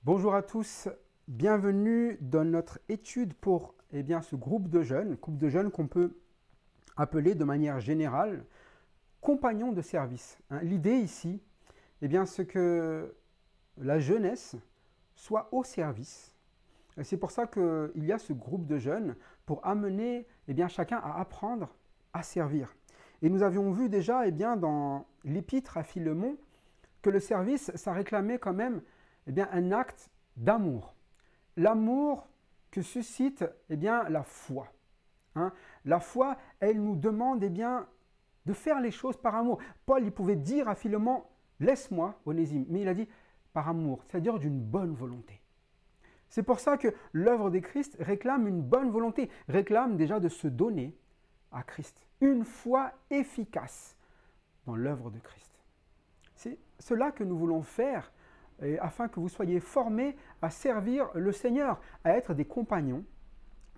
Bonjour à tous, bienvenue dans notre étude pour ce groupe de jeunes qu'on peut appeler de manière générale compagnons de service. L'idée ici, c'est que la jeunesse soit au service. C'est pour ça qu'il y a ce groupe de jeunes pour amener chacun à apprendre à servir. Et nous avions vu déjà dans l'épître à Philémon que le service, ça réclamait quand même un acte d'amour. L'amour que suscite la foi. La foi, elle nous demande de faire les choses par amour. Paul, il pouvait dire à Philémon, laisse-moi, Onésime, mais il a dit par amour, c'est-à-dire d'une bonne volonté. C'est pour ça que l'œuvre de Christ réclame une bonne volonté, réclame déjà de se donner à Christ. Une foi efficace dans l'œuvre de Christ. C'est cela que nous voulons faire afin que vous soyez formés à servir le Seigneur, à être des compagnons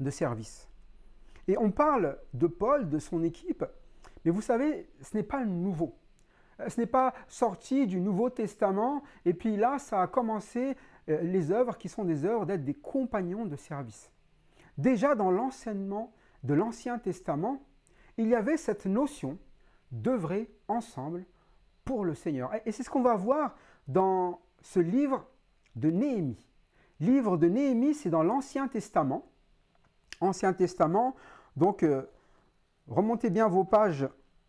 de service. Et on parle de Paul, de son équipe, mais vous savez, ce n'est pas nouveau. Ce n'est pas sorti du Nouveau Testament, et puis là, ça a commencé les œuvres qui sont des œuvres d'être des compagnons de service. Déjà dans l'enseignement de l'Ancien Testament, il y avait cette notion d'œuvrer ensemble pour le Seigneur. Et c'est ce qu'on va voir dans ce livre de Néhémie. Livre de Néhémie, c'est dans l'Ancien Testament. Ancien Testament, donc remontez bien vos pages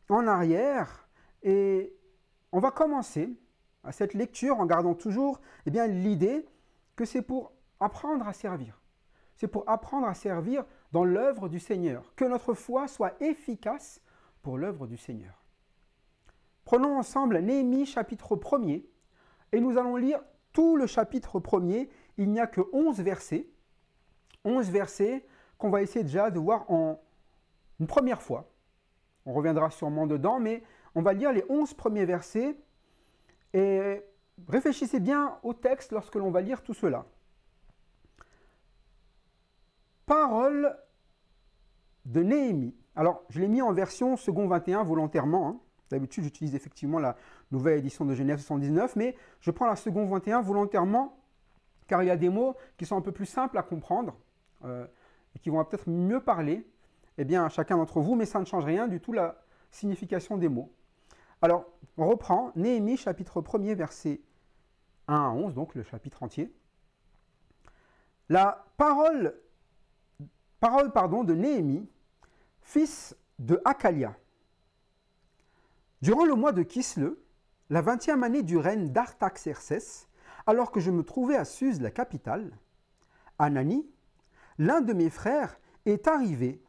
en arrière et on va commencer à cette lecture en gardant toujours l'idée que c'est pour apprendre à servir. C'est pour apprendre à servir dans l'œuvre du Seigneur. Que notre foi soit efficace pour l'œuvre du Seigneur. Prenons ensemble Néhémie chapitre 1er et nous allons lire tout le chapitre 1er. Il n'y a que 11 versets. 11 versets qu'on va essayer déjà de voir en une première fois. On reviendra sûrement dedans, mais on va lire les 11 premiers versets et réfléchissez bien au texte lorsque l'on va lire tout cela. Parole de Néhémie. Alors, je l'ai mis en version second 21 volontairement. D'habitude, j'utilise effectivement la nouvelle édition de Genève 79, mais je prends la seconde 21 volontairement, car il y a des mots qui sont un peu plus simples à comprendre et qui vont peut-être mieux parler à chacun d'entre vous, mais ça ne change rien du tout la signification des mots. Alors, on reprend Néhémie chapitre 1er, versets 1 à 11, donc le chapitre entier. La parole de Néhémie, fils de Hakalia. Durant le mois de Kisle, la 20e année du règne d'Artaxerxès, alors que je me trouvais à Suse, la capitale, Anani, l'un de mes frères, est arrivé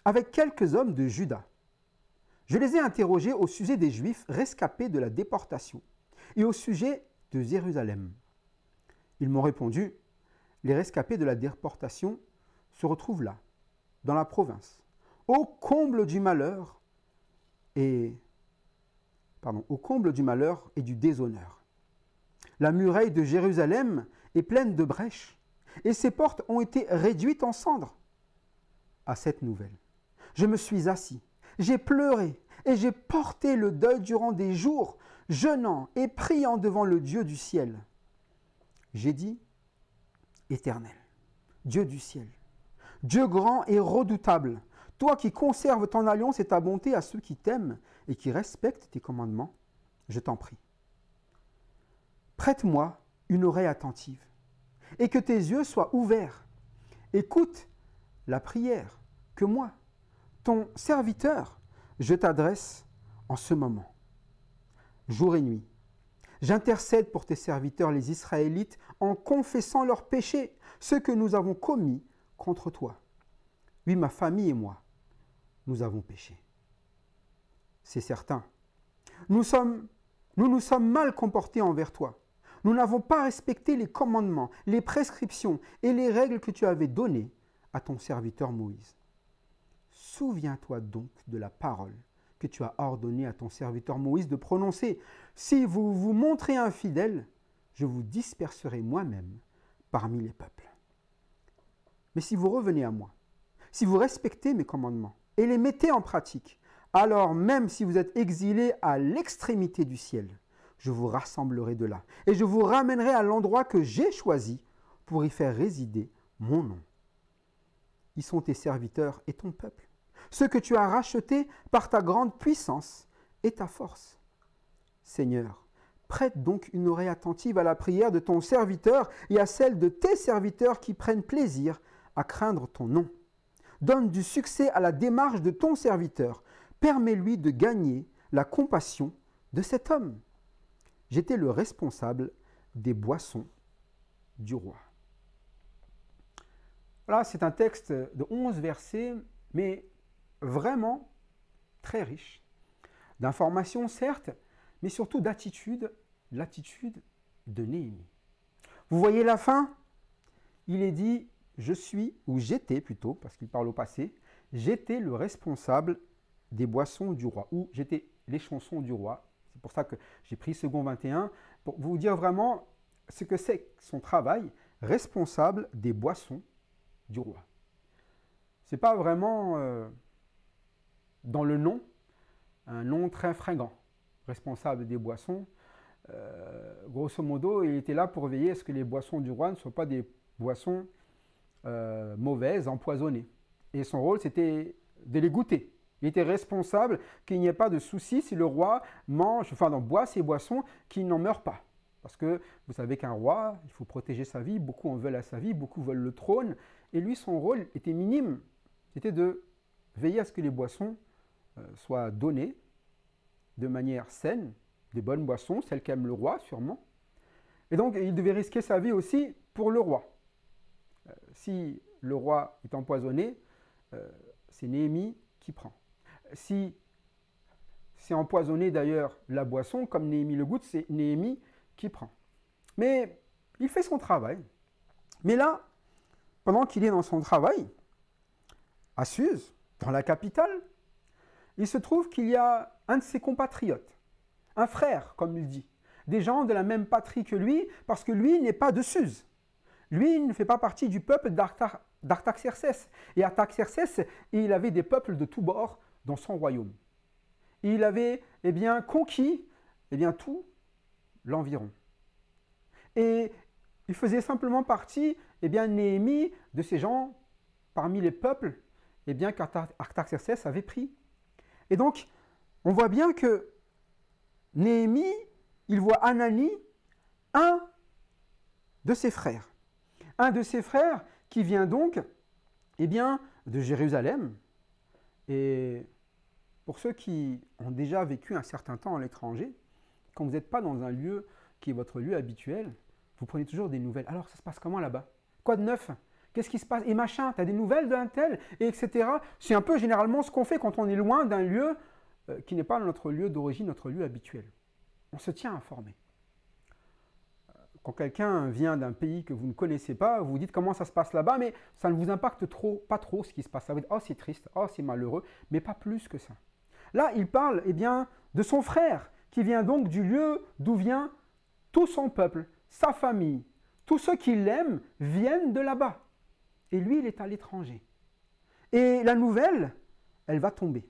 avec quelques hommes de Juda. Je les ai interrogés au sujet des Juifs rescapés de la déportation et au sujet de Jérusalem. Ils m'ont répondu, les rescapés de la déportation se retrouvent là, dans la province, au comble du malheur et du déshonneur. La muraille de Jérusalem est pleine de brèches, et ses portes ont été réduites en cendres. À cette nouvelle, je me suis assis, j'ai pleuré, et j'ai porté le deuil durant des jours, jeûnant et priant devant le Dieu du ciel. J'ai dit, Éternel, Dieu du ciel, Dieu grand et redoutable, toi qui conserves ton alliance et ta bonté à ceux qui t'aiment et qui respectent tes commandements, je t'en prie. Prête-moi une oreille attentive et que tes yeux soient ouverts. Écoute la prière que moi, ton serviteur, je t'adresse en ce moment. Jour et nuit, j'intercède pour tes serviteurs les Israélites en confessant leurs péchés, ceux que nous avons commis contre toi. Oui, ma famille et moi, nous avons péché. C'est certain. Nous nous sommes mal comportés envers toi. Nous n'avons pas respecté les commandements, les prescriptions et les règles que tu avais données à ton serviteur Moïse. Souviens-toi donc de la parole que tu as ordonné à ton serviteur Moïse de prononcer. Si vous vous montrez infidèles, je vous disperserai moi-même parmi les peuples. Mais si vous revenez à moi, si vous respectez mes commandements et les mettez en pratique, alors même si vous êtes exilés à l'extrémité du ciel, je vous rassemblerai de là. Et je vous ramènerai à l'endroit que j'ai choisi pour y faire résider mon nom. Ils sont tes serviteurs et ton peuple, ceux que tu as rachetés par ta grande puissance et ta force. Seigneur, prête donc une oreille attentive à la prière de ton serviteur et à celle de tes serviteurs qui prennent plaisir à craindre ton nom. Donne du succès à la démarche de ton serviteur. Permets-lui de gagner la compassion de cet homme. J'étais le responsable des boissons du roi. Voilà, c'est un texte de 11 versets, mais vraiment très riche. D'informations, certes, mais surtout d'attitude, l'attitude de Néhémie. Vous voyez la fin? Il est dit, je suis, ou j'étais plutôt, parce qu'il parle au passé, j'étais le responsable des boissons du roi, ou j'étais les chansons du roi. C'est pour ça que j'ai pris second 21, pour vous dire vraiment ce que c'est son travail, responsable des boissons du roi. Ce n'est pas vraiment dans le nom, un nom très fringant, responsable des boissons. Grosso modo, il était là pour veiller à ce que les boissons du roi ne soient pas des boissons mauvaises, empoisonnées. Et son rôle, c'était de les goûter. Il était responsable qu'il n'y ait pas de souci si le roi boit ces boissons, qu'il n'en meure pas. Parce que vous savez qu'un roi, il faut protéger sa vie, beaucoup en veulent à sa vie, beaucoup veulent le trône. Et lui, son rôle était minime. C'était de veiller à ce que les boissons soient données de manière saine, des bonnes boissons, celles qu'aime le roi sûrement. Et donc, il devait risquer sa vie aussi pour le roi. Si le roi est empoisonné, c'est Néhémie qui prend. Si c'est empoisonné d'ailleurs la boisson, comme Néhémie le goûte, c'est Néhémie qui prend. Mais il fait son travail. Mais là, pendant qu'il est dans son travail, à Suse, dans la capitale, il se trouve qu'il y a un de ses compatriotes, un frère, comme il dit, des gens de la même patrie que lui, parce que lui n'est pas de Suse. Lui, il ne fait pas partie du peuple d'Artaxerxès. Et Artaxerxès, il avait des peuples de tous bords dans son royaume. Il avait conquis tout l'environ. Et il faisait simplement partie, Néhémie, de ces gens parmi les peuples qu'Artaxerxès avait pris. Et donc, on voit bien que Néhémie, il voit Hanani, un de ses frères. Un de ses frères qui vient donc de Jérusalem. Et pour ceux qui ont déjà vécu un certain temps à l'étranger, quand vous n'êtes pas dans un lieu qui est votre lieu habituel, vous prenez toujours des nouvelles. Alors, ça se passe comment là-bas? Quoi de neuf? Qu'est-ce qui se passe? Et machin, tu as des nouvelles d'un tel, et etc. C'est un peu généralement ce qu'on fait quand on est loin d'un lieu qui n'est pas notre lieu d'origine, notre lieu habituel. On se tient informé. Quand quelqu'un vient d'un pays que vous ne connaissez pas, vous vous dites comment ça se passe là-bas, mais ça ne vous impacte pas trop ce qui se passe. Ça vous dit, oh c'est triste, oh c'est malheureux, mais pas plus que ça. Là, il parle de son frère, qui vient donc du lieu d'où vient tout son peuple, sa famille. Tous ceux qui l'aiment viennent de là-bas. Et lui, il est à l'étranger. Et la nouvelle, elle va tomber.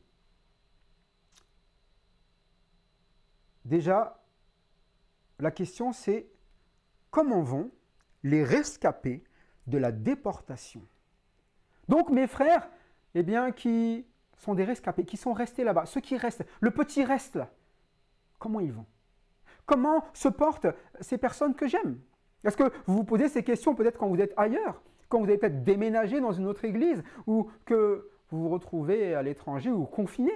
Déjà, la question c'est comment vont les rescapés de la déportation? Donc mes frères, qui sont des rescapés, qui sont restés là-bas, ceux qui restent, le petit reste là, comment ils vont? Comment se portent ces personnes que j'aime? Est-ce que vous vous posez ces questions peut-être quand vous êtes ailleurs, quand vous avez peut-être déménagé dans une autre église, ou que vous vous retrouvez à l'étranger ou confiné?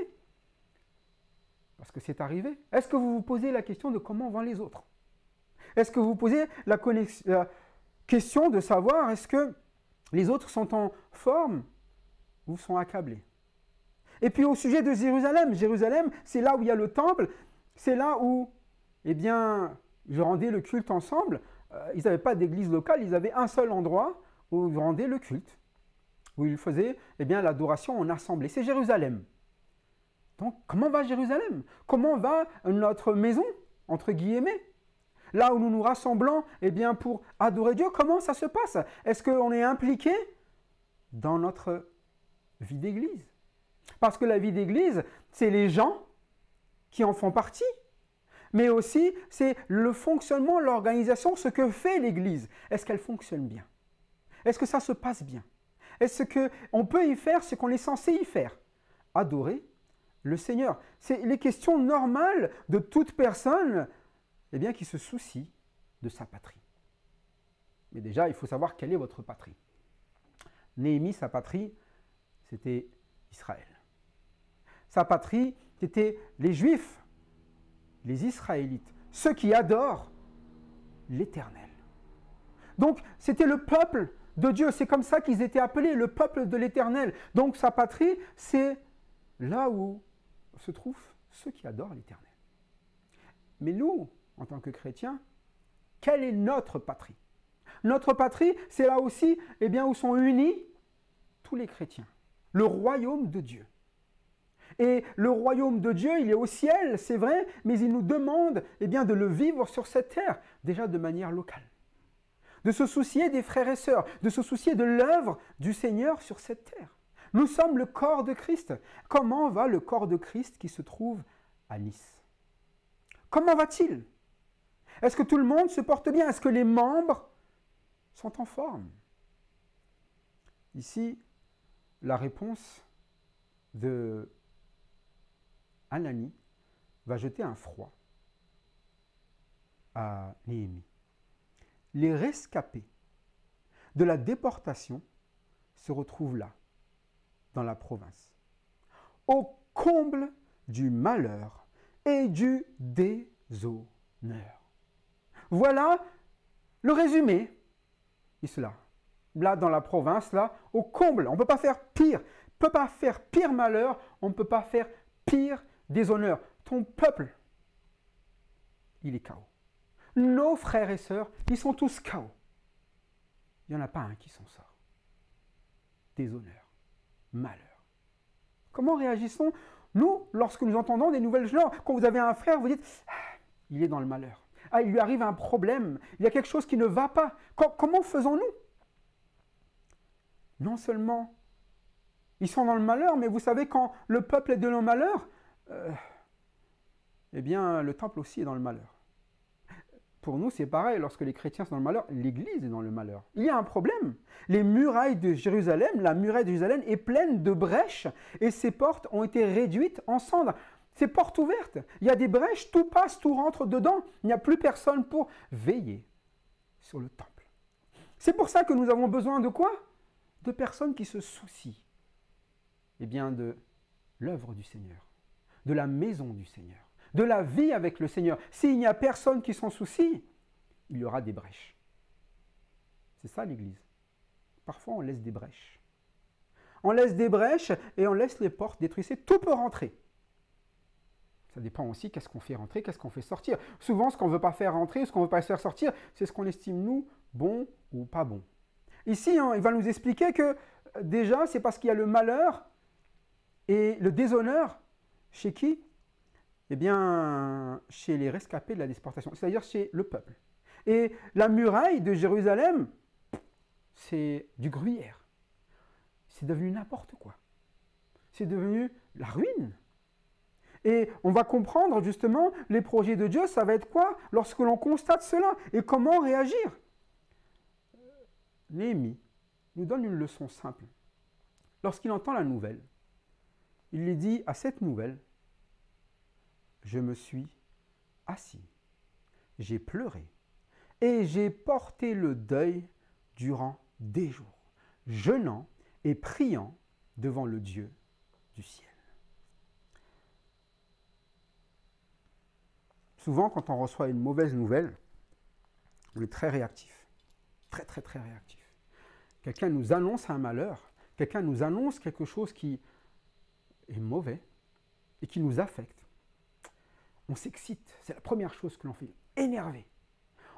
Parce que c'est arrivé. Est-ce que vous vous posez la question de comment vont les autres? Est-ce que vous vous posez la question de savoir est-ce que les autres sont en forme ou sont accablés? Et puis au sujet de Jérusalem, Jérusalem, c'est là où il y a le temple, c'est là où, ils rendaient le culte ensemble. Ils n'avaient pas d'église locale, ils avaient un seul endroit où ils rendaient le culte, où ils faisaient l'adoration en assemblée. C'est Jérusalem. Donc, comment va Jérusalem? Comment va notre maison, entre guillemets? Là où nous nous rassemblons pour adorer Dieu, comment ça se passe? Est-ce qu'on est impliqué dans notre vie d'église? Parce que la vie d'église, c'est les gens qui en font partie. mais aussi c'est le fonctionnement, l'organisation, ce que fait l'Église. Est-ce qu'elle fonctionne bien? Est-ce que ça se passe bien? Est-ce qu'on peut y faire ce qu'on est censé y faire? Adorer le Seigneur. C'est les questions normales de toute personne qui se soucie de sa patrie. Mais déjà, il faut savoir quelle est votre patrie. Néhémie, sa patrie, c'était Israël. Sa patrie, c'était les Juifs, les Israélites, ceux qui adorent l'Éternel. Donc, c'était le peuple de Dieu. C'est comme ça qu'ils étaient appelés, le peuple de l'Éternel. Donc, sa patrie, c'est là où se trouvent ceux qui adorent l'Éternel. Mais nous, en tant que chrétiens, quelle est notre patrie? Notre patrie, c'est là aussi où sont unis tous les chrétiens. Le royaume de Dieu. Et le royaume de Dieu, il est au ciel, c'est vrai, mais il nous demande de le vivre sur cette terre, déjà de manière locale. De se soucier des frères et sœurs, de se soucier de l'œuvre du Seigneur sur cette terre. Nous sommes le corps de Christ. Comment va le corps de Christ qui se trouve à Nice? Comment va-t-il? Est-ce que tout le monde se porte bien? Est-ce que les membres sont en forme? Ici, la réponse de Anani va jeter un froid à Néhémie. Les rescapés de la déportation se retrouvent là, dans la province, au comble du malheur et du déshonneur. Voilà le résumé. Et cela, là dans la province, là, au comble. On ne peut pas faire pire. On ne peut pas faire pire malheur. On ne peut pas faire pire déshonneur. Ton peuple, il est KO. Nos frères et sœurs, ils sont tous KO. Il n'y en a pas un qui s'en sort. Déshonneur, malheur. Comment réagissons nous lorsque nous entendons des nouvelles genres? Quand vous avez un frère, vous dites il est dans le malheur. Il lui arrive un problème. Il y a quelque chose qui ne va pas. Comment faisons-nous? Non seulement ils sont dans le malheur, mais vous savez, quand le peuple est dans le malheur, le temple aussi est dans le malheur. Pour nous, c'est pareil. Lorsque les chrétiens sont dans le malheur, l'Église est dans le malheur. Il y a un problème. Les murailles de Jérusalem, la muraille de Jérusalem est pleine de brèches et ses portes ont été réduites en cendres. Ces portes ouvertes, il y a des brèches, tout passe, tout rentre dedans. Il n'y a plus personne pour veiller sur le temple. C'est pour ça que nous avons besoin de quoi? De personnes qui se soucient de l'œuvre du Seigneur, de la maison du Seigneur, de la vie avec le Seigneur. S'il n'y a personne qui s'en soucie, il y aura des brèches. C'est ça l'Église. Parfois, on laisse des brèches. On laisse des brèches et on laisse les portes détruisées. Tout peut rentrer. Ça dépend aussi qu'est-ce qu'on fait rentrer, qu'est-ce qu'on fait sortir. Souvent, ce qu'on ne veut pas faire rentrer, ce qu'on ne veut pas faire sortir, c'est ce qu'on estime, nous, bon ou pas bon. Ici, il va nous expliquer que déjà, c'est parce qu'il y a le malheur et le déshonneur chez qui? Chez les rescapés de la déportation, c'est-à-dire chez le peuple. Et la muraille de Jérusalem, c'est du gruyère. C'est devenu n'importe quoi. C'est devenu la ruine. Et on va comprendre justement les projets de Dieu, ça va être quoi lorsque l'on constate cela et comment réagir. Néhémie nous donne une leçon simple. Lorsqu'il entend la nouvelle, il lui dit à cette nouvelle, je me suis assis, j'ai pleuré et j'ai porté le deuil durant des jours, jeûnant et priant devant le Dieu du ciel. Souvent, quand on reçoit une mauvaise nouvelle, on est très réactif, très très très réactif. Quelqu'un nous annonce un malheur, quelqu'un nous annonce quelque chose qui est mauvais et qui nous affecte. On s'excite, c'est la première chose que l'on fait, énervé.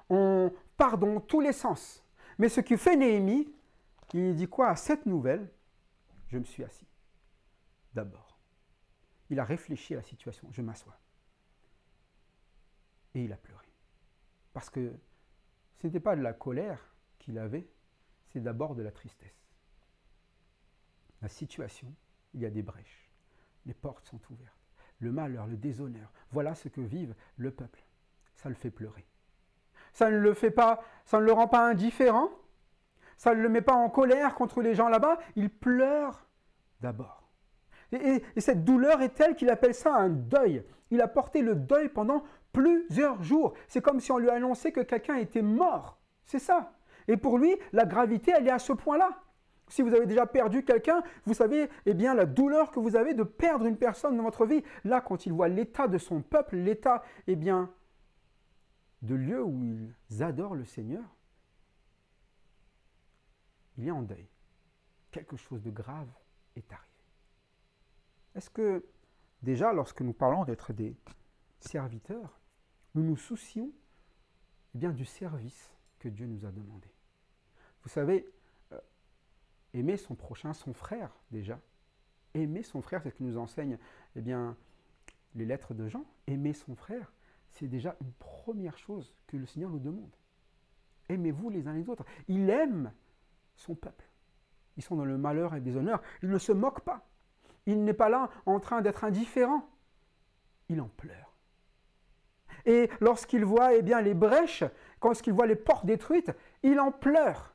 On part dans tous les sens. Mais ce que fait Néhémie, il dit quoi à cette nouvelle? Je me suis assis. D'abord, il a réfléchi à la situation, je m'assois. Et il a pleuré. Parce que ce n'était pas de la colère qu'il avait, c'est d'abord de la tristesse. La situation, il y a des brèches. Les portes sont ouvertes. le malheur, le déshonneur. Voilà ce que vive le peuple. Ça le fait pleurer. Ça ne le fait pas, ça ne le rend pas indifférent. Ça ne le met pas en colère contre les gens là-bas. Il pleure d'abord. Et cette douleur est telle qu'il appelle ça un deuil. Il a porté le deuil pendant plusieurs jours. C'est comme si on lui annonçait que quelqu'un était mort. C'est ça. Et pour lui, la gravité, elle est à ce point-là. Si vous avez déjà perdu quelqu'un, vous savez eh bien, la douleur que vous avez de perdre une personne dans votre vie. Là, quand il voit l'état de son peuple, l'état eh bien, de lieu où ils adorent le Seigneur, il est en deuil. Quelque chose de grave est arrivé. Est-ce que, déjà, lorsque nous parlons d'être des serviteurs, nous nous soucions eh bien, du service que Dieu nous a demandé? Vous savez, aimer son prochain, son frère, déjà. Aimer son frère, c'est ce que nous enseignent eh bien, les lettres de Jean. Aimer son frère, c'est déjà une première chose que le Seigneur nous demande. Aimez-vous les uns les autres. Il aime son peuple. Ils sont dans le malheur et le déshonneur. Il ne se moque pas. Il n'est pas là en train d'être indifférent. Il en pleure. Et lorsqu'il voit eh bien, les brèches, lorsqu'il voit les portes détruites, il en pleure.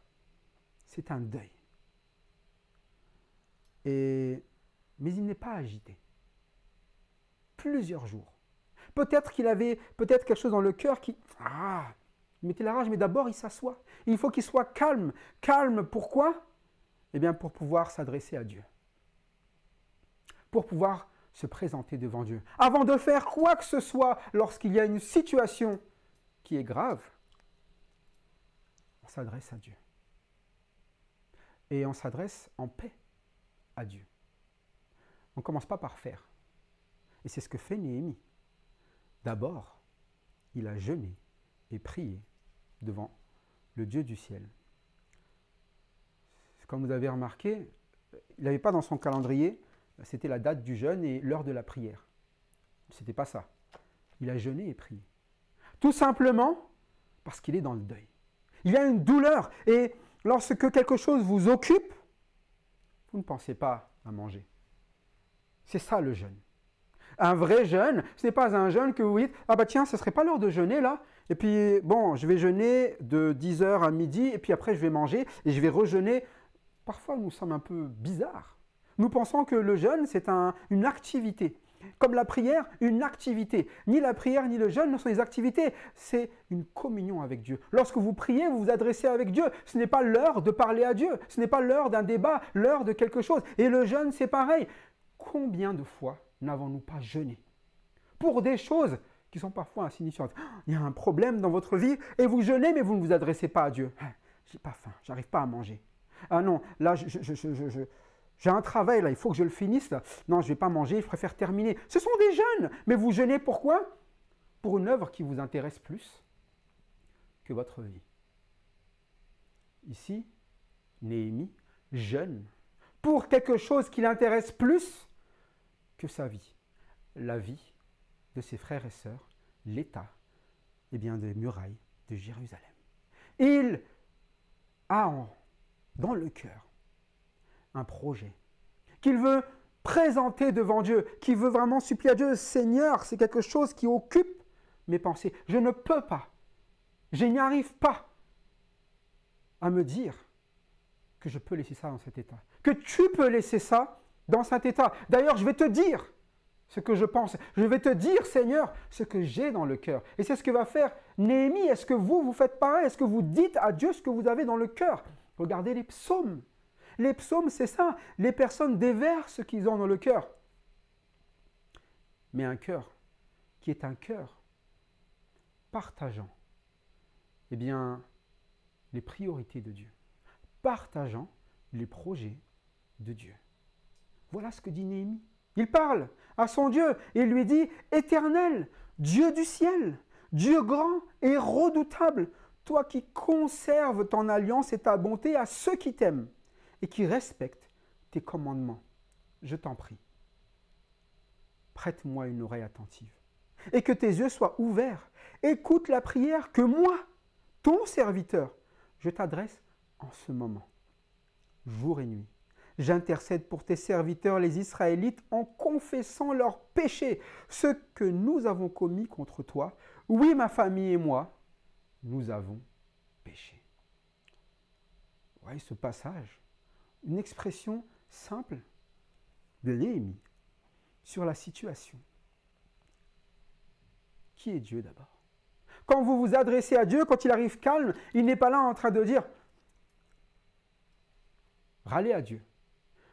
C'est un deuil. Mais il n'est pas agité. Plusieurs jours. Peut-être qu'il avait quelque chose dans le cœur qui... il mettait la rage, mais d'abord il s'assoit. Il faut qu'il soit calme. Calme, pourquoi? Eh bien, pour pouvoir s'adresser à Dieu. Pour pouvoir se présenter devant Dieu. Avant de faire quoi que ce soit, lorsqu'il y a une situation qui est grave, on s'adresse à Dieu. Et on s'adresse en paix à Dieu. On ne commence pas par faire. Et c'est ce que fait Néhémie. D'abord, il a jeûné et prié devant le Dieu du ciel. Comme vous avez remarqué, il n'avait pas dans son calendrier, c'était la date du jeûne et l'heure de la prière. Ce n'était pas ça. Il a jeûné et prié. Tout simplement parce qu'il est dans le deuil. Il y a une douleur. Et lorsque quelque chose vous occupe, vous ne pensez pas à manger. C'est ça le jeûne. Un vrai jeûne, ce n'est pas un jeûne que vous dites « Ah bah tiens, ce ne serait pas l'heure de jeûner là, et puis bon, je vais jeûner de 10h à midi, et puis après je vais manger, et je vais rejeûner. » Parfois, nous sommes un peu bizarres. Nous pensons que le jeûne, c'est une activité. Comme la prière, une activité. Ni la prière, ni le jeûne ne sont des activités. C'est une communion avec Dieu. Lorsque vous priez, vous vous adressez avec Dieu. Ce n'est pas l'heure de parler à Dieu. Ce n'est pas l'heure d'un débat, l'heure de quelque chose. Et le jeûne, c'est pareil. Combien de fois n'avons-nous pas jeûné pour des choses qui sont parfois insignifiantes? Il y a un problème dans votre vie et vous jeûnez, mais vous ne vous adressez pas à Dieu. J'ai pas faim, j'arrive pas à manger. Ah non, là, j'ai un travail, là, il faut que je le finisse. Là. Non, je ne vais pas manger, je préfère terminer. Ce sont des jeûnes, mais vous jeûnez pourquoi? Pour une œuvre qui vous intéresse plus que votre vie. Ici, Néhémie jeûne pour quelque chose qui l'intéresse plus que sa vie. La vie de ses frères et sœurs, l'état eh bien, des murailles de Jérusalem. Il a dans le cœur un projet qu'il veut présenter devant Dieu, qu'il veut vraiment supplier à Dieu. Seigneur, c'est quelque chose qui occupe mes pensées. Je ne peux pas, je n'y arrive pas à me dire que je peux laisser ça dans cet état, que tu peux laisser ça dans cet état. D'ailleurs, je vais te dire ce que je pense. Je vais te dire, Seigneur, ce que j'ai dans le cœur. Et c'est ce que va faire Néhémie. Est-ce que vous faites pareil? Est-ce que vous dites à Dieu ce que vous avez dans le cœur? Regardez les psaumes. Les psaumes, c'est ça. Les personnes déversent ce qu'ils ont dans le cœur. Mais un cœur qui est un cœur partageant, eh bien, les priorités de Dieu. Partageant les projets de Dieu. Voilà ce que dit Néhémie. Il parle à son Dieu et il lui dit « Éternel, Dieu du ciel, Dieu grand et redoutable, toi qui conserves ton alliance et ta bonté à ceux qui t'aiment et qui respectent tes commandements, je t'en prie, prête-moi une oreille attentive et que tes yeux soient ouverts. Écoute la prière que moi, ton serviteur, je t'adresse en ce moment, jour et nuit. J'intercède pour tes serviteurs, les Israélites, en confessant leurs péchés, ce que nous avons commis contre toi. Oui, ma famille et moi, nous avons péché. Vous voyez ce passage, une expression simple de Néhémie sur la situation. Qui est Dieu d'abord? Quand vous vous adressez à Dieu, quand il arrive calme, il n'est pas là en train de dire râlez à Dieu.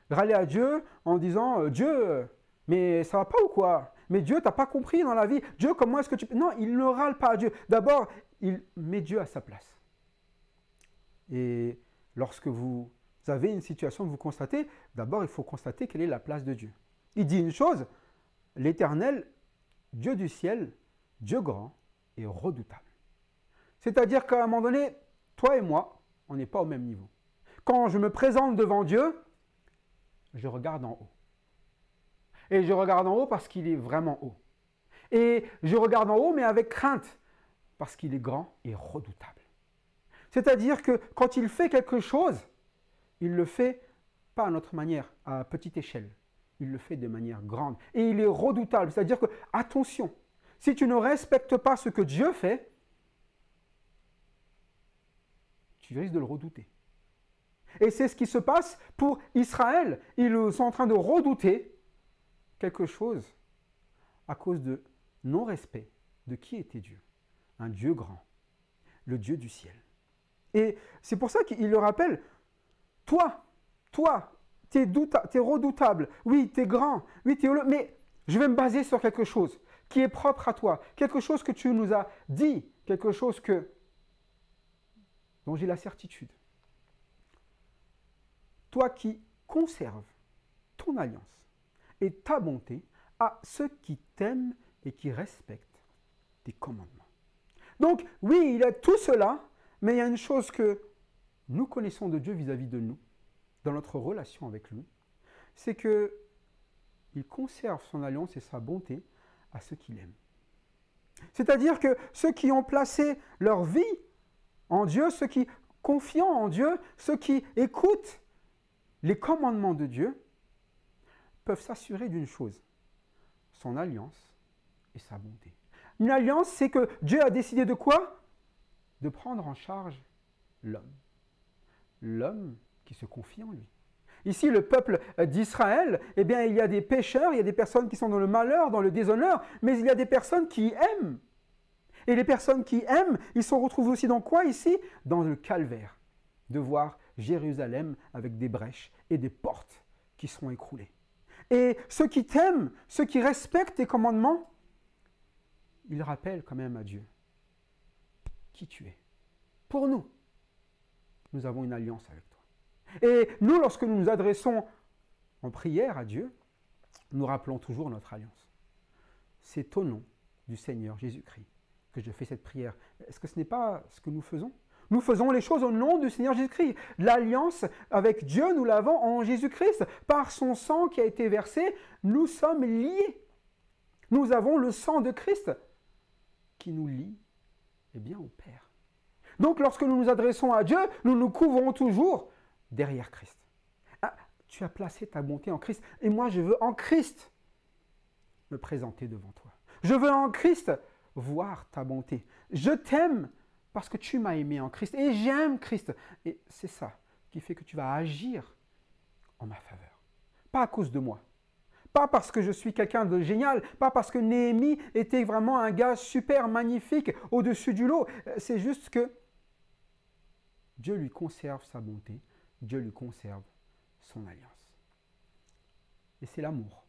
Râler à Dieu en disant Dieu, mais ça va pas ou quoi? Mais Dieu, tu n'as pas compris dans la vie. Dieu, comment est-ce que tu... Non, il ne râle pas à Dieu. D'abord, il met Dieu à sa place. Et lorsque vous avez une situation que vous constatez, d'abord, il faut constater quelle est la place de Dieu. Il dit une chose, l'Éternel, Dieu du ciel, Dieu grand et redoutable. C'est-à-dire qu'à un moment donné, toi et moi, on n'est pas au même niveau. Quand je me présente devant Dieu, je regarde en haut. Et je regarde en haut parce qu'il est vraiment haut. Et je regarde en haut, mais avec crainte, parce qu'il est grand et redoutable. C'est-à-dire que quand il fait quelque chose, il le fait pas à notre manière, à petite échelle. Il le fait de manière grande. Et il est redoutable. C'est-à-dire que, attention, si tu ne respectes pas ce que Dieu fait, tu risques de le redouter. Et c'est ce qui se passe pour Israël. Ils sont en train de redouter quelque chose à cause de non-respect de qui était Dieu. Un Dieu grand, le Dieu du ciel. Et c'est pour ça qu'il le rappelle, toi, tu es redoutable, oui, tu es grand, oui, tu es heureux, mais je vais me baser sur quelque chose qui est propre à toi, quelque chose que tu nous as dit, quelque chose dont j'ai la certitude. Toi qui conserves ton alliance et ta bonté à ceux qui t'aiment et qui respectent tes commandements. Donc, oui, il y a tout cela, mais il y a une chose que nous connaissons de Dieu vis-à-vis de nous, dans notre relation avec lui, c'est qu'il conserve son alliance et sa bonté à ceux qu'il aime. C'est-à-dire que ceux qui ont placé leur vie en Dieu, ceux qui confiant en Dieu, ceux qui écoutent les commandements de Dieu, peuvent s'assurer d'une chose, son alliance et sa bonté. Une alliance, c'est que Dieu a décidé de quoi? De prendre en charge l'homme. L'homme qui se confie en lui. Ici, le peuple d'Israël, eh bien, il y a des pécheurs, il y a des personnes qui sont dans le malheur, dans le déshonneur, mais il y a des personnes qui aiment. Et les personnes qui aiment, ils se retrouvent aussi dans quoi ici? Dans le calvaire, de voir Jérusalem avec des brèches et des portes qui seront écroulées. Et ceux qui t'aiment, ceux qui respectent tes commandements, ils rappellent quand même à Dieu qui tu es. Pour nous, nous avons une alliance avec toi. Et nous, lorsque nous nous adressons en prière à Dieu, nous rappelons toujours notre alliance. C'est au nom du Seigneur Jésus-Christ que je fais cette prière. Est-ce que ce n'est pas ce que nous faisons? Nous faisons les choses au nom du Seigneur Jésus-Christ. L'alliance avec Dieu, nous l'avons en Jésus-Christ. Par son sang qui a été versé, nous sommes liés. Nous avons le sang de Christ qui nous lie bien, au Père. Donc, lorsque nous nous adressons à Dieu, nous nous couvrons toujours derrière Christ. Ah, tu as placé ta bonté en Christ. Et moi, je veux en Christ me présenter devant toi. Je veux en Christ voir ta bonté. Je t'aime parce que tu m'as aimé en Christ. Et j'aime Christ. Et c'est ça qui fait que tu vas agir en ma faveur. Pas à cause de moi. Pas parce que je suis quelqu'un de génial. Pas parce que Néhémie était vraiment un gars super magnifique au-dessus du lot. C'est juste que Dieu lui conserve sa bonté. Dieu lui conserve son alliance. Et c'est l'amour.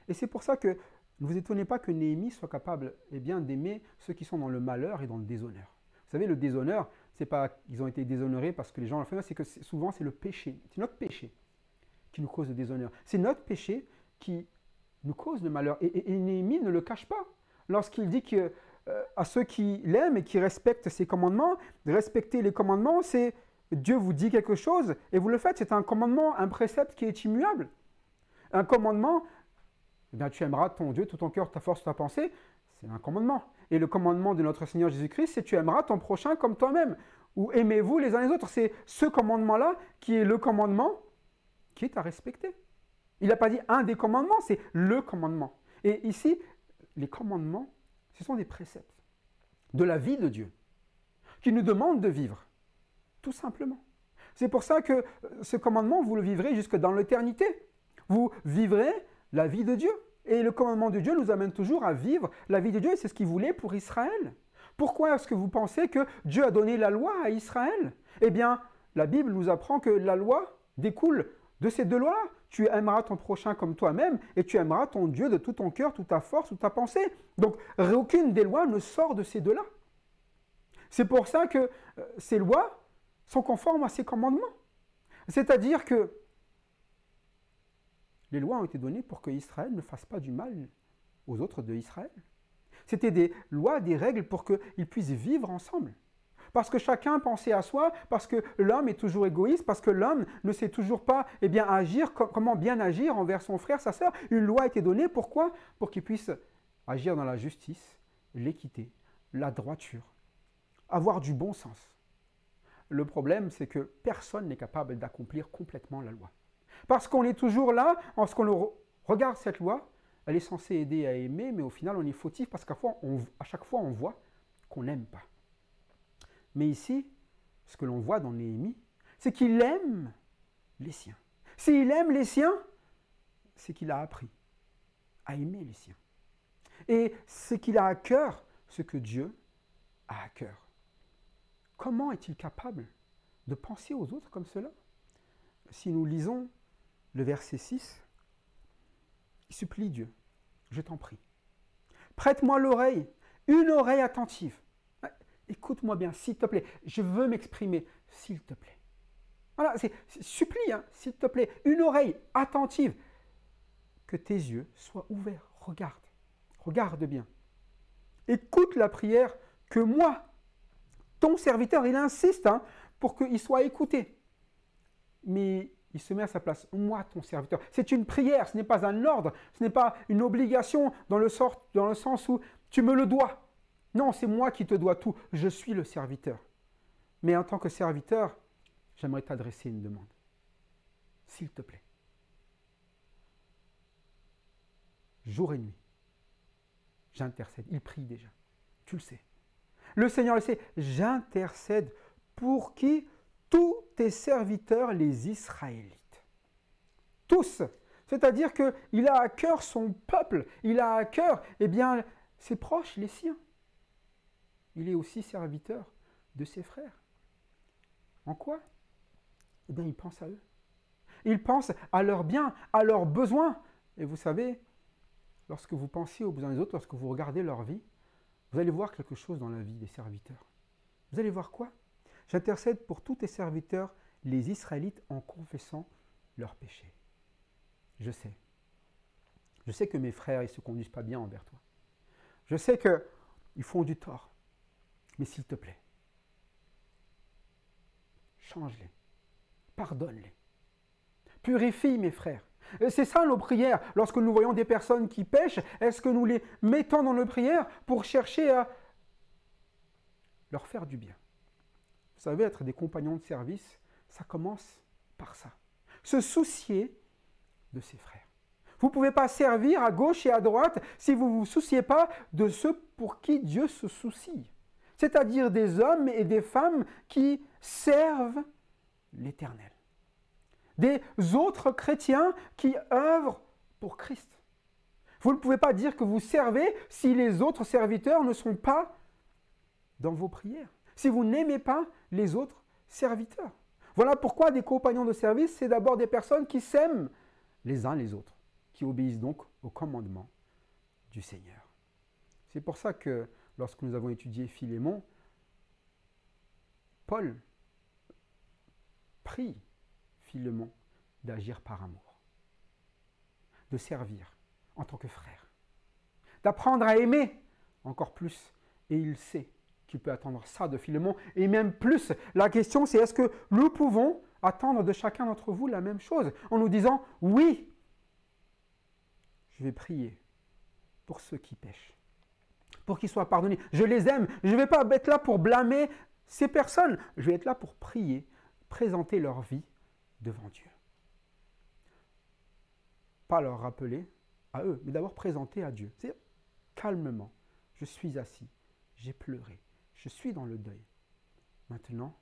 Et c'est pour ça que ne vous étonnez pas que Néhémie soit capable d'aimer ceux qui sont dans le malheur et dans le déshonneur. Vous savez, le déshonneur, c'est pas qu'ils ont été déshonorés parce que les gens l'ont fait, c'est que souvent c'est le péché. C'est notre péché qui nous cause le déshonneur. C'est notre péché qui nous cause le malheur. Et Néhémie ne le cache pas. Lorsqu'il dit que, à ceux qui l'aiment et qui respectent ses commandements, de respecter les commandements, c'est Dieu vous dit quelque chose et vous le faites. C'est un commandement, un précepte qui est immuable. Un commandement, tu aimeras ton Dieu, tout ton cœur, ta force, ta pensée, c'est un commandement. Et le commandement de notre Seigneur Jésus-Christ, c'est tu aimeras ton prochain comme toi-même. Ou aimez-vous les uns les autres. C'est ce commandement-là qui est le commandement qui est à respecter. Il n'a pas dit un des commandements, c'est le commandement. Et ici, les commandements, ce sont des préceptes de la vie de Dieu qui nous demandent de vivre, tout simplement. C'est pour ça que ce commandement, vous le vivrez jusque dans l'éternité. Vous vivrez la vie de Dieu. Et le commandement de Dieu nous amène toujours à vivre la vie de Dieu, et c'est ce qu'il voulait pour Israël. Pourquoi est-ce que vous pensez que Dieu a donné la loi à Israël? Eh bien, la Bible nous apprend que la loi découle de ces deux lois. Tu aimeras ton prochain comme toi-même et tu aimeras ton Dieu de tout ton cœur, toute ta force, toute ta pensée. Donc, aucune des lois ne sort de ces deux-là. C'est pour ça que ces lois sont conformes à ces commandements. C'est-à-dire que les lois ont été données pour que Israël ne fasse pas du mal aux autres de Israël. C'était des lois, des règles pour qu'ils puissent vivre ensemble. Parce que chacun pensait à soi, parce que l'homme est toujours égoïste, parce que l'homme ne sait toujours pas agir, comment bien agir envers son frère, sa sœur. Une loi a été donnée, pourquoi? Pour qu'il puisse agir dans la justice, l'équité, la droiture, avoir du bon sens. Le problème, c'est que personne n'est capable d'accomplir complètement la loi. Parce qu'on est toujours là, lorsqu'on regarde cette loi, elle est censée aider à aimer, mais au final, on est fautif parce qu'à chaque fois, on voit qu'on n'aime pas. Mais ici, ce que l'on voit dans Néhémie, c'est qu'il aime les siens. S'il aime les siens, c'est qu'il a appris à aimer les siens. Et c'est qu'il a à cœur ce que Dieu a à cœur. Comment est-il capable de penser aux autres comme cela? Si nous lisons le verset 6, il supplie Dieu, je t'en prie, prête-moi l'oreille, une oreille attentive. Écoute-moi bien, s'il te plaît, je veux m'exprimer, s'il te plaît. Voilà, c'est supplie, hein, s'il te plaît, une oreille attentive, que tes yeux soient ouverts, regarde bien. Écoute la prière que moi, ton serviteur, il insiste pour qu'il soit écouté. Mais il se met à sa place. Moi, ton serviteur. C'est une prière, ce n'est pas un ordre, ce n'est pas une obligation dans le sens où tu me le dois. Non, c'est moi qui te dois tout. Je suis le serviteur. Mais en tant que serviteur, j'aimerais t'adresser une demande. S'il te plaît. Jour et nuit, j'intercède. Il prie déjà. Tu le sais. Le Seigneur le sait. J'intercède pour qui? Tous tes serviteurs, les Israélites. Tous. C'est-à-dire qu'il a à cœur son peuple. Il a à cœur, ses proches, les siens. Il est aussi serviteur de ses frères. En quoi? Il pense à eux. Il pense à leurs biens, à leurs besoins. Et vous savez, lorsque vous pensez aux besoins des autres, lorsque vous regardez leur vie, vous allez voir quelque chose dans la vie des serviteurs. Vous allez voir quoi? J'intercède pour tous tes serviteurs, les Israélites, en confessant leurs péchés. Je sais. Je sais que mes frères, ils ne se conduisent pas bien envers toi. Je sais qu'ils font du tort. Mais s'il te plaît, change-les, pardonne-les, purifie mes frères. Et c'est ça nos prières. Lorsque nous voyons des personnes qui pêchent, est-ce que nous les mettons dans nos prières pour chercher à leur faire du bien? Vous savez, être des compagnons de service, ça commence par ça. Se soucier de ses frères. Vous ne pouvez pas servir à gauche et à droite si vous ne vous souciez pas de ceux pour qui Dieu se soucie. C'est-à-dire des hommes et des femmes qui servent l'Éternel. Des autres chrétiens qui œuvrent pour Christ. Vous ne pouvez pas dire que vous servez si les autres serviteurs ne sont pas dans vos prières. Si vous n'aimez pas les autres serviteurs. Voilà pourquoi des compagnons de service, c'est d'abord des personnes qui s'aiment les uns les autres, qui obéissent donc au commandement du Seigneur. C'est pour ça que lorsque nous avons étudié Philémon, Paul prie Philémon d'agir par amour, de servir en tant que frère, d'apprendre à aimer encore plus. Et il sait qu'il peut attendre ça de Philémon, et même plus. La question, c'est est-ce que nous pouvons attendre de chacun d'entre vous la même chose, en nous disant, oui, je vais prier pour ceux qui pêchent, pour qu'ils soient pardonnés. Je les aime. Je ne vais pas être là pour blâmer ces personnes. Je vais être là pour prier, présenter leur vie devant Dieu. pas leur rappeler à eux, mais d'abord présenter à Dieu. C'est calmement, je suis assis, j'ai pleuré, je suis dans le deuil. Maintenant,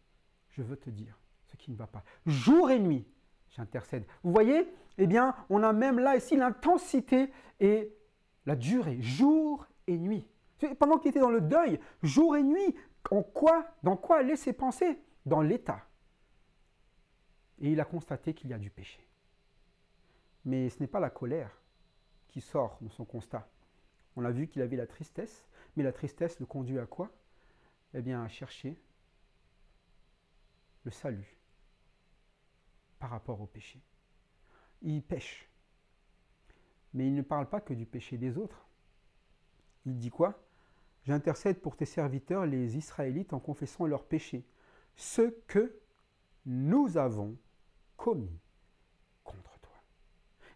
je veux te dire ce qui ne va pas. Jour et nuit, j'intercède. Vous voyez, eh bien, on a même là ici l'intensité et la durée, jour et nuit. Pendant qu'il était dans le deuil, jour et nuit, dans quoi allaient ses pensées? Dans l'état. Et il a constaté qu'il y a du péché. Mais ce n'est pas la colère qui sort de son constat. On a vu qu'il avait la tristesse, mais la tristesse le conduit à quoi? Eh bien, à chercher le salut par rapport au péché. Il pêche. Mais il ne parle pas que du péché des autres. Il dit quoi? J'intercède pour tes serviteurs, les Israélites, en confessant leurs péchés, ce que nous avons commis contre toi.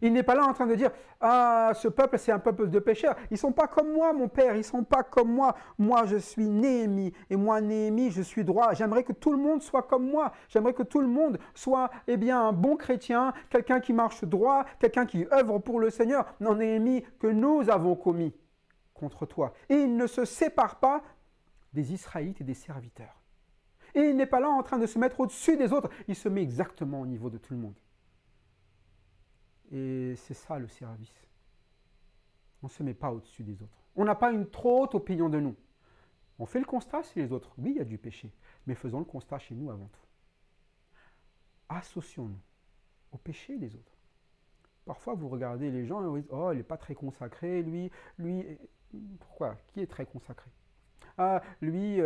Il n'est pas là en train de dire « Ah, ce peuple, c'est un peuple de pécheurs. Ils ne sont pas comme moi, mon père. Ils ne sont pas comme moi. Moi, je suis Néhémie. Et moi, Néhémie, je suis droit. J'aimerais que tout le monde soit comme moi. J'aimerais que tout le monde soit eh bien, un bon chrétien, quelqu'un qui marche droit, quelqu'un qui œuvre pour le Seigneur. Non, Néhémie, que nous avons commis contre toi. » Et il ne se sépare pas des Israélites et des serviteurs. Et il n'est pas là en train de se mettre au-dessus des autres. Il se met exactement au niveau de tout le monde. Et c'est ça le service. On ne se met pas au-dessus des autres. On n'a pas une trop haute opinion de nous. On fait le constat chez les autres. Oui, il y a du péché. Mais faisons le constat chez nous avant tout. Associons-nous au péché des autres. Parfois, vous regardez les gens et vous dites « Oh, il n'est pas très consacré, lui. » Pourquoi? Qui est très consacré? Ah, lui,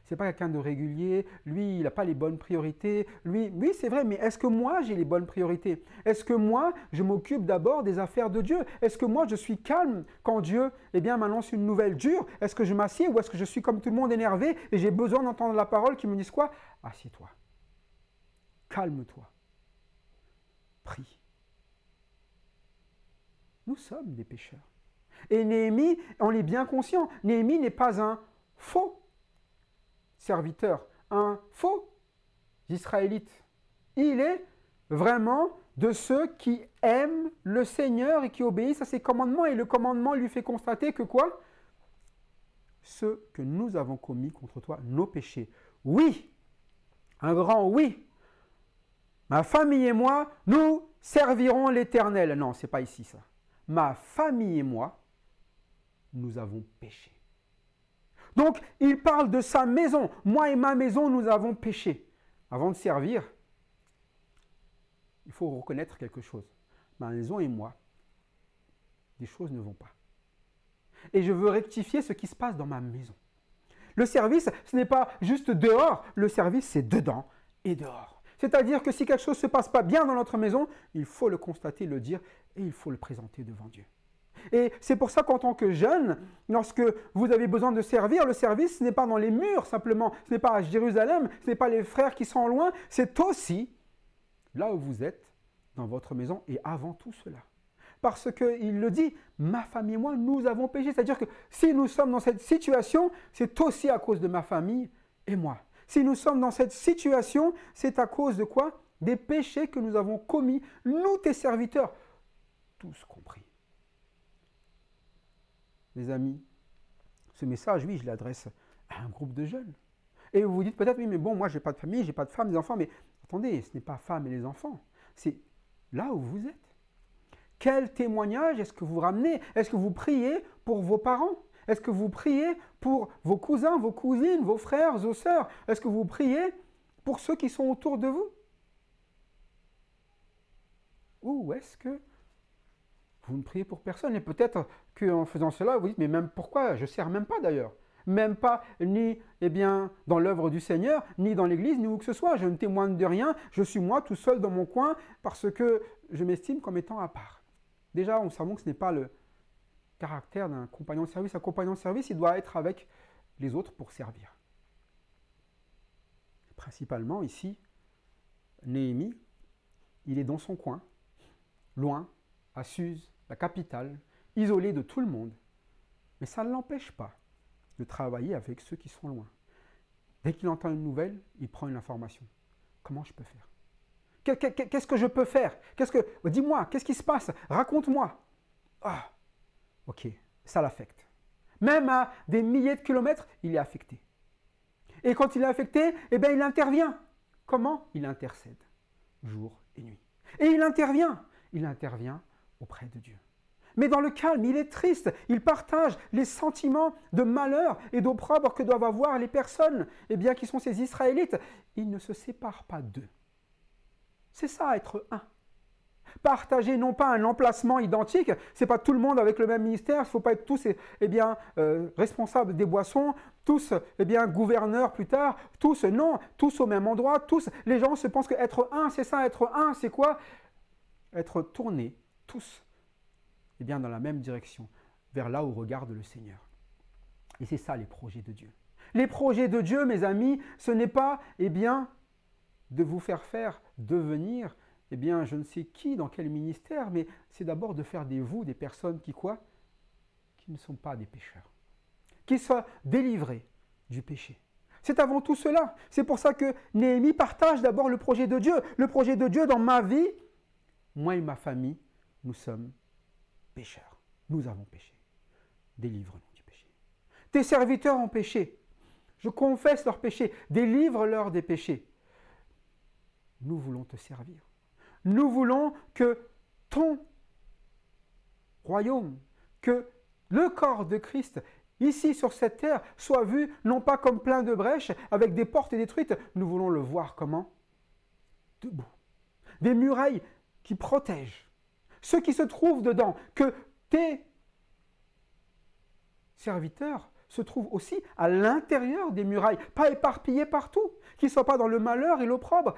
c'est pas quelqu'un de régulier, lui, il n'a pas les bonnes priorités, lui, oui, c'est vrai, mais est-ce que moi, j'ai les bonnes priorités? Est-ce que moi, je m'occupe d'abord des affaires de Dieu? Est-ce que moi, je suis calme quand Dieu, eh bien, m'annonce une nouvelle dure? Est-ce que je m'assieds ou est-ce que je suis comme tout le monde énervé et j'ai besoin d'entendre la parole qui me dise quoi? Assieds-toi, calme-toi, prie. Nous sommes des pécheurs. Et Néhémie, on est bien conscient, Néhémie n'est pas un faux serviteur, un faux israélite. Il est vraiment de ceux qui aiment le Seigneur et qui obéissent à ses commandements. Et le commandement lui fait constater que quoi? Ce que nous avons commis contre toi, nos péchés. Oui, un grand oui. Ma famille et moi, nous servirons l'Éternel. Non, ce n'est pas ici ça. Ma famille et moi, nous avons péché. Donc, il parle de sa maison. Moi et ma maison, nous avons péché. Avant de servir, il faut reconnaître quelque chose. Ma maison et moi, des choses ne vont pas. Et je veux rectifier ce qui se passe dans ma maison. Le service, ce n'est pas juste dehors. Le service, c'est dedans et dehors. C'est-à-dire que si quelque chose ne se passe pas bien dans notre maison, il faut le constater, le dire, et il faut le présenter devant Dieu. Et c'est pour ça qu'en tant que jeune, lorsque vous avez besoin de servir, le service, ce n'est pas dans les murs simplement, ce n'est pas à Jérusalem, ce n'est pas les frères qui sont loin, c'est aussi là où vous êtes, dans votre maison, et avant tout cela. Parce qu'il le dit, ma famille et moi, nous avons péché. C'est-à-dire que si nous sommes dans cette situation, c'est aussi à cause de ma famille et moi. Si nous sommes dans cette situation, c'est à cause de quoi? Des péchés que nous avons commis, nous tes serviteurs, tous compris. Les amis, ce message, oui, je l'adresse à un groupe de jeunes. Et vous vous dites peut-être, oui, mais bon, moi, je n'ai pas de famille, je n'ai pas de femme, des enfants, mais attendez, ce n'est pas femme et les enfants, c'est là où vous êtes. Quel témoignage est-ce que vous ramenez? Est-ce que vous priez pour vos parents? Est-ce que vous priez pour vos cousins, vos cousines, vos frères, vos sœurs? Est-ce que vous priez pour ceux qui sont autour de vous? Ou est-ce que vous ne priez pour personne? Et peut-être qu'en faisant cela, vous dites, mais même pourquoi? Je ne sers même pas d'ailleurs. Même pas ni dans l'œuvre du Seigneur, ni dans l'Église, ni où que ce soit. Je ne témoigne de rien. Je suis moi tout seul dans mon coin parce que je m'estime comme étant à part. Déjà, on sait que ce n'est pas le caractère d'un compagnon de service. Un compagnon de service, il doit être avec les autres pour servir. Principalement ici, Néhémie, il est dans son coin, loin, à Suse, la capitale, isolé de tout le monde. Mais ça ne l'empêche pas de travailler avec ceux qui sont loin. Dès qu'il entend une nouvelle, il prend une information. Comment je peux faire? Qu'est-ce que je peux faire? Dis-moi, qu'est-ce qui se passe? Raconte-moi. Ah, ok, ça l'affecte. Même à des milliers de kilomètres, il est affecté. Et quand il est affecté, eh bien, il intervient. Comment? Il intercède, jour et nuit. Et il intervient auprès de Dieu. Mais dans le calme, il est triste, il partage les sentiments de malheur et d'opprobre que doivent avoir les personnes, eh bien, qui sont ces Israélites. Il ne se sépare pas d'eux. C'est ça, être un. Partager non pas un emplacement identique, c'est pas tout le monde avec le même ministère, il ne faut pas être tous responsables des boissons, tous gouverneurs plus tard, tous au même endroit, tous. Les gens se pensent qu'être un, c'est ça, être un, c'est quoi? Être tournés tous dans la même direction, vers là où regarde le Seigneur. Et c'est ça les projets de Dieu. Les projets de Dieu, mes amis, ce n'est pas de vous faire devenir je ne sais qui, dans quel ministère, mais c'est d'abord de faire de vous des personnes qui ne sont pas des pécheurs, qui soient délivrés du péché. C'est avant tout cela. C'est pour ça que Néhémie partage d'abord le projet de Dieu. Le projet de Dieu dans ma vie, moi et ma famille, nous sommes pécheurs. Nous avons péché. Délivre-nous du péché. Tes serviteurs ont péché. Je confesse leurs péchés. Délivre-leur des péchés. Nous voulons te servir. Nous voulons que ton royaume, que le corps de Christ, ici sur cette terre, soit vu non pas comme plein de brèches, avec des portes détruites, nous voulons le voir comment? Debout. Des murailles qui protègent ceux qui se trouvent dedans, que tes serviteurs se trouvent aussi à l'intérieur des murailles, pas éparpillés partout, qu'ils ne soient pas dans le malheur et l'opprobre,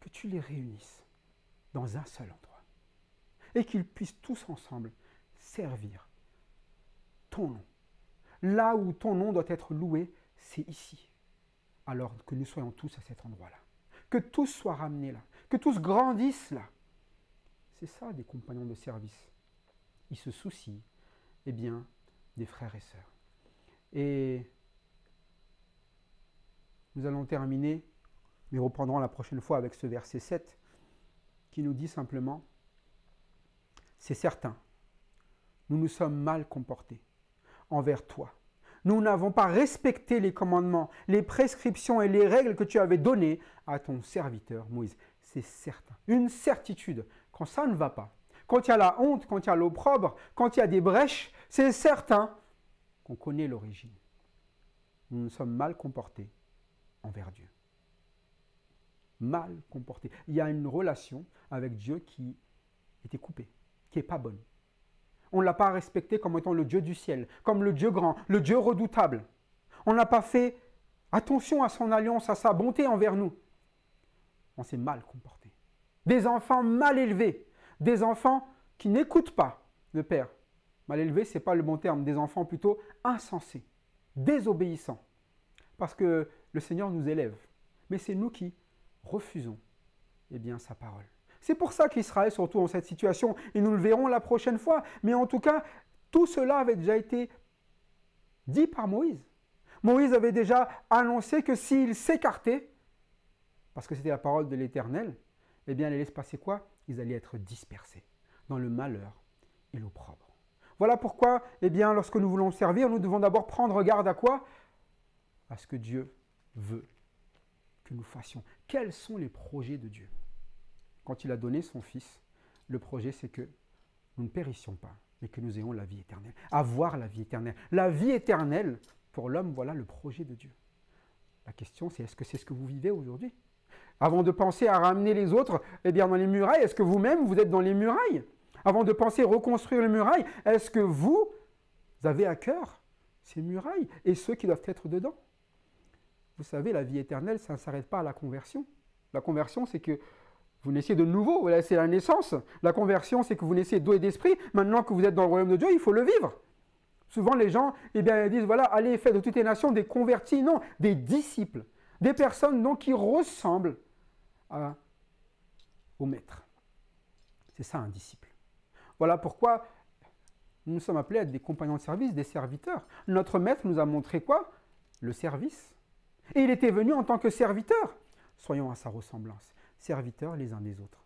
que tu les réunisses dans un seul endroit et qu'ils puissent tous ensemble servir ton nom. Là où ton nom doit être loué, c'est ici. Alors que nous soyons tous à cet endroit-là. Que tous soient ramenés là. Que tous grandissent là. C'est ça des compagnons de service. Ils se soucient, des frères et sœurs. Et nous allons terminer, mais reprendrons la prochaine fois avec ce verset 7, qui nous dit simplement, c'est certain, nous nous sommes mal comportés envers toi. Nous n'avons pas respecté les commandements, les prescriptions et les règles que tu avais données à ton serviteur Moïse. C'est certain, une certitude. Quand ça ne va pas, quand il y a la honte, quand il y a l'opprobre, quand il y a des brèches, c'est certain qu'on connaît l'origine. Nous nous sommes mal comportés envers Dieu. Mal comportés. Il y a une relation avec Dieu qui était coupée, qui n'est pas bonne. On ne l'a pas respecté comme étant le Dieu du ciel, comme le Dieu grand, le Dieu redoutable. On n'a pas fait attention à son alliance, à sa bonté envers nous. On s'est mal comporté. Des enfants mal élevés, des enfants qui n'écoutent pas le Père. Mal élevés, ce n'est pas le bon terme, des enfants plutôt insensés, désobéissants. Parce que le Seigneur nous élève, mais c'est nous qui refusons sa parole. C'est pour ça qu'Israël se retrouve dans cette situation, et nous le verrons la prochaine fois. Mais en tout cas, tout cela avait déjà été dit par Moïse. Moïse avait déjà annoncé que s'il s'écartait, parce que c'était la parole de l'Éternel, il allait se passer quoi? Ils allaient être dispersés dans le malheur et l'opprobre. Voilà pourquoi, lorsque nous voulons servir, nous devons d'abord prendre garde à quoi? À ce que Dieu veut que nous fassions. Quels sont les projets de Dieu? Quand il a donné son Fils, le projet c'est que nous ne périssions pas, mais que nous ayons la vie éternelle. Avoir la vie éternelle. La vie éternelle, pour l'homme, voilà le projet de Dieu. La question c'est, est-ce que c'est ce que vous vivez aujourd'hui? Avant de penser à ramener les autres dans les murailles, est-ce que vous-même vous êtes dans les murailles? Avant de penser reconstruire les murailles, est-ce que vous avez à cœur ces murailles et ceux qui doivent être dedans? Vous savez, la vie éternelle, ça ne s'arrête pas à la conversion. La conversion, c'est que vous naissiez de nouveau, voilà, c'est la naissance. La conversion, c'est que vous naissiez d'eau et d'esprit. Maintenant que vous êtes dans le royaume de Dieu, il faut le vivre. Souvent, les gens ils disent, voilà, allez, faites de toutes les nations des convertis. Non, des disciples. Des personnes donc, qui ressemblent au maître. C'est ça un disciple. Voilà pourquoi nous sommes appelés à être des compagnons de service, des serviteurs. Notre maître nous a montré quoi? Le service. Et il était venu en tant que serviteur. Soyons à sa ressemblance. serviteurs les uns des autres.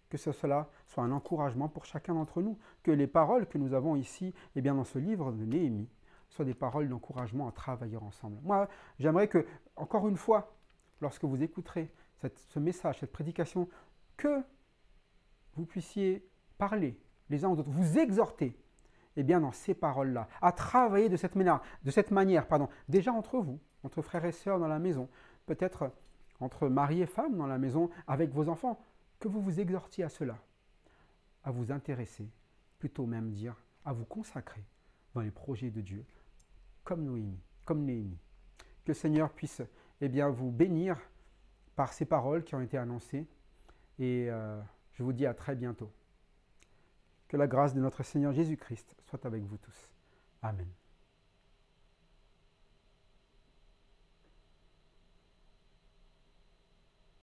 Que cela soit un encouragement pour chacun d'entre nous, que les paroles que nous avons ici, eh bien, dans ce livre de Néhémie, soient des paroles d'encouragement à travailler ensemble. Moi, j'aimerais que, encore une fois, lorsque vous écouterez ce message, cette prédication, que vous puissiez parler les uns aux autres, vous exhorter, eh bien, dans ces paroles-là, à travailler de cette manière, déjà entre vous, entre frères et sœurs dans la maison, peut-être entre mari et femme dans la maison, avec vos enfants, que vous vous exhortiez à cela, à vous intéresser, plutôt même dire, à vous consacrer dans les projets de Dieu, comme Néhémie. Que le Seigneur puisse vous bénir par ces paroles qui ont été annoncées, et je vous dis à très bientôt. Que la grâce de notre Seigneur Jésus-Christ soit avec vous tous. Amen.